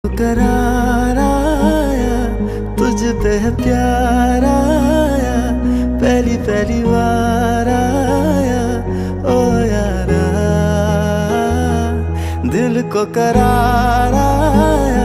करार आया, तुझ पे है प्यार आया, पहली पहली बार आया ओ यारा, दिल को करार आया।